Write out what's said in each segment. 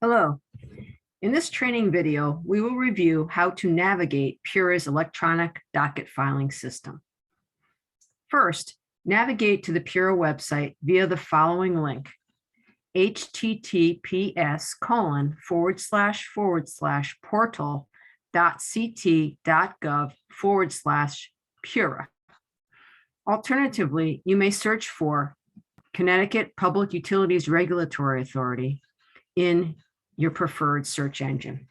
Hello. In this training video, we will review how to navigate PURA's electronic docket filing system. First, navigate to the PURA website via the following link, https://portal.ct.gov/PURA. Alternatively, you may search for Connecticut Public Utilities Regulatory Authority in your preferred search engine.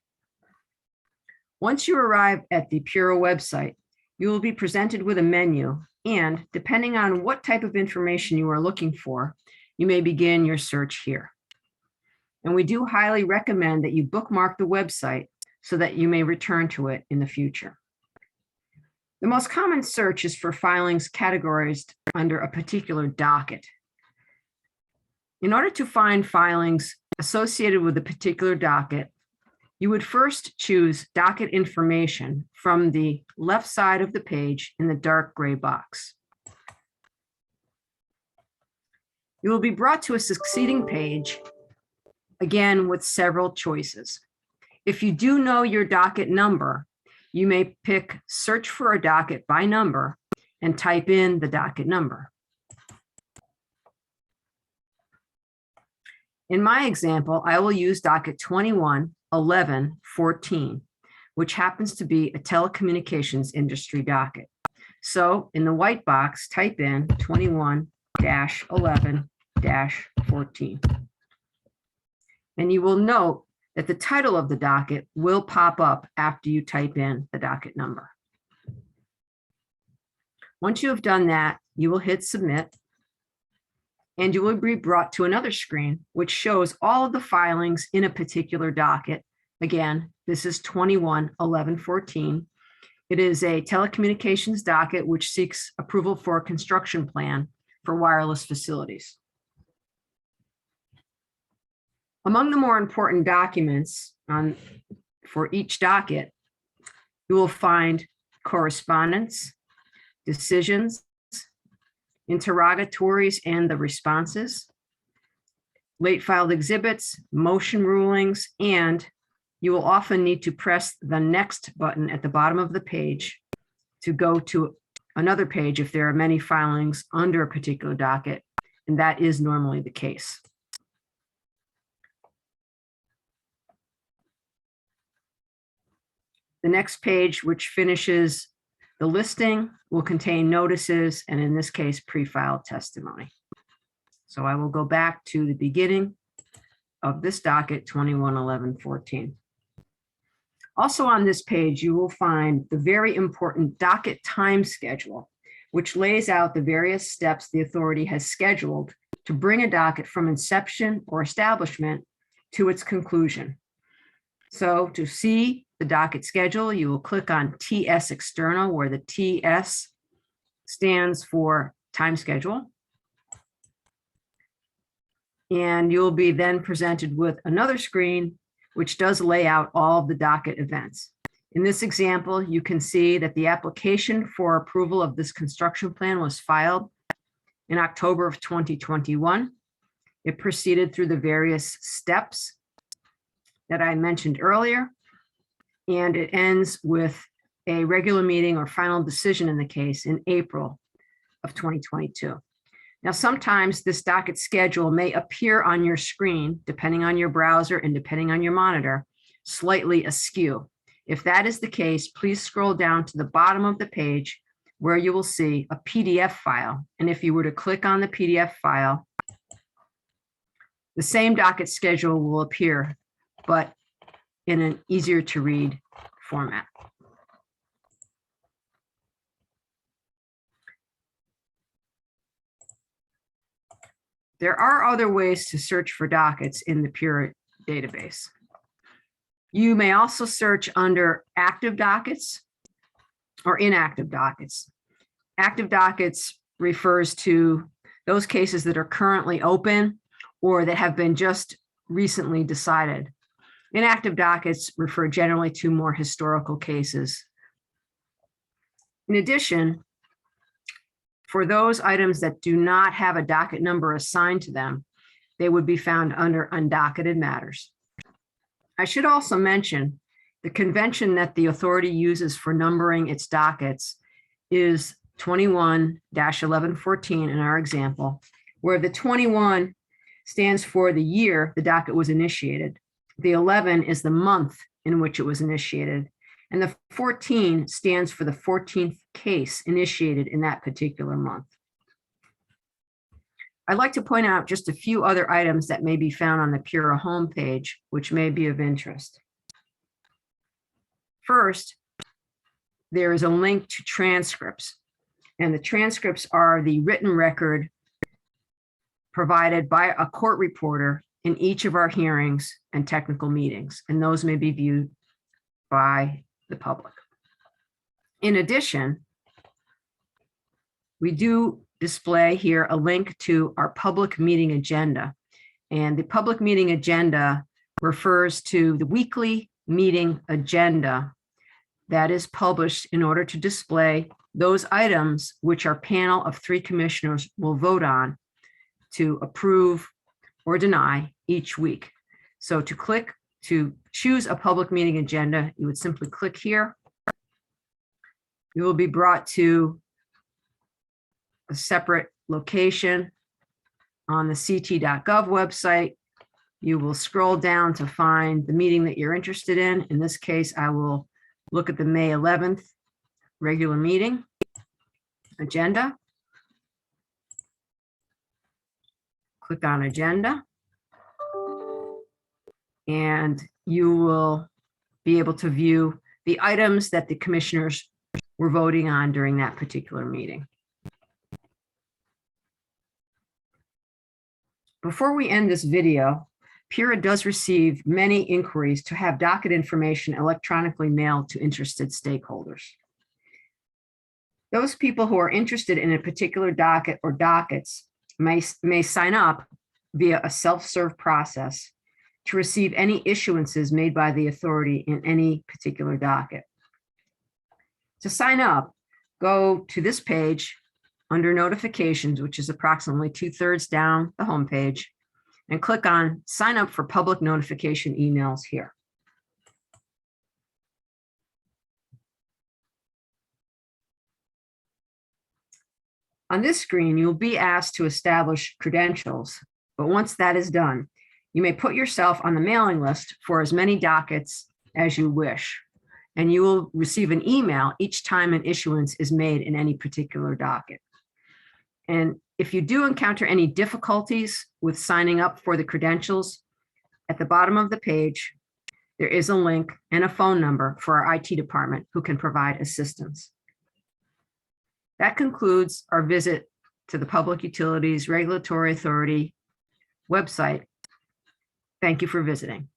Once you arrive at the PURA website, you will be presented with a menu, and depending on what type of information you are looking for, you may begin your search here. And we do highly recommend that you bookmark the website so that you may return to it in the future. The most common search is for filings categorized under a particular docket. In order to find filings associated with a particular docket, you would first choose docket information from the left side of the page in the dark gray box. You will be brought to a succeeding page, again with several choices. If you do know your docket number, you may pick search for a docket by number and type in the docket number. In my example, I will use docket 21-11-14, which happens to be a telecommunications industry docket. So in the white box, type in 21-11-14. And you will note that the title of the docket will pop up after you type in the docket number. Once you have done that, you will hit submit. And you will be brought to another screen, which shows all of the filings in a particular docket. Again, this is 21-11-14. It is a telecommunications docket which seeks approval for a construction plan for wireless facilities. Among the more important documents for each docket, you will find correspondence, decisions, interrogatories and the responses, late filed exhibits, motion rulings, and you will often need to press the next button at the bottom of the page to go to another page if there are many filings under a particular docket, and that is normally the case. The next page, which finishes the listing, will contain notices, and in this case, pre-filed testimony. So I will go back to the beginning of this docket, 21-11-14. Also on this page, you will find the very important docket time schedule, which lays out the various steps the authority has scheduled to bring a docket from inception or establishment to its conclusion. So to see the docket schedule, you will click on TS External, where the TS stands for time schedule. And you'll be then presented with another screen, which does lay out all of the docket events. In this example, you can see that the application for approval of this construction plan was filed in October of 2021. It proceeded through the various steps that I mentioned earlier, and it ends with a regular meeting or final decision in the case in April of 2022. Now, sometimes this docket schedule may appear on your screen, depending on your browser and depending on your monitor, slightly askew. If that is the case, please scroll down to the bottom of the page where you will see a PDF file. And if you were to click on the PDF file, the same docket schedule will appear, but in an easier to read format. There are other ways to search for dockets in the PURA database. You may also search under active dockets or inactive dockets. Active dockets refers to those cases that are currently open or that have been just recently decided. Inactive dockets refer generally to more historical cases. In addition, for those items that do not have a docket number assigned to them, they would be found under undocketed matters. I should also mention the convention that the authority uses for numbering its dockets is 21-1114 in our example, where the 21 stands for the year the docket was initiated. The 11 is the month in which it was initiated. And the 14 stands for the 14th case initiated in that particular month. I'd like to point out just a few other items that may be found on the PURA homepage, which may be of interest. First, there is a link to transcripts, and the transcripts are the written record provided by a court reporter in each of our hearings and technical meetings, and those may be viewed by the public. In addition, we do display here a link to our public meeting agenda, and the public meeting agenda refers to the weekly meeting agenda that is published in order to display those items which our panel of 3 commissioners will vote on to approve or deny each week. So to choose a public meeting agenda, you would simply click here. You will be brought to a separate location on the ct.gov website. You will scroll down to find the meeting that you're interested in. In this case, I will look at the May 11th regular meeting agenda. Click on agenda, and you will be able to view the items that the commissioners were voting on during that particular meeting. Before we end this video, PURA does receive many inquiries to have docket information electronically mailed to interested stakeholders. Those people who are interested in a particular docket or dockets may sign up via a self-serve process to receive any issuances made by the authority in any particular docket. To sign up, go to this page under notifications, which is approximately 2/3 down the homepage, and click on sign up for public notification emails here. On this screen, you'll be asked to establish credentials, but once that is done, you may put yourself on the mailing list for as many dockets as you wish, and you will receive an email each time an issuance is made in any particular docket. And if you do encounter any difficulties with signing up for the credentials, at the bottom of the page, there is a link and a phone number for our IT department who can provide assistance. That concludes our visit to the Public Utilities Regulatory Authority website. Thank you for visiting.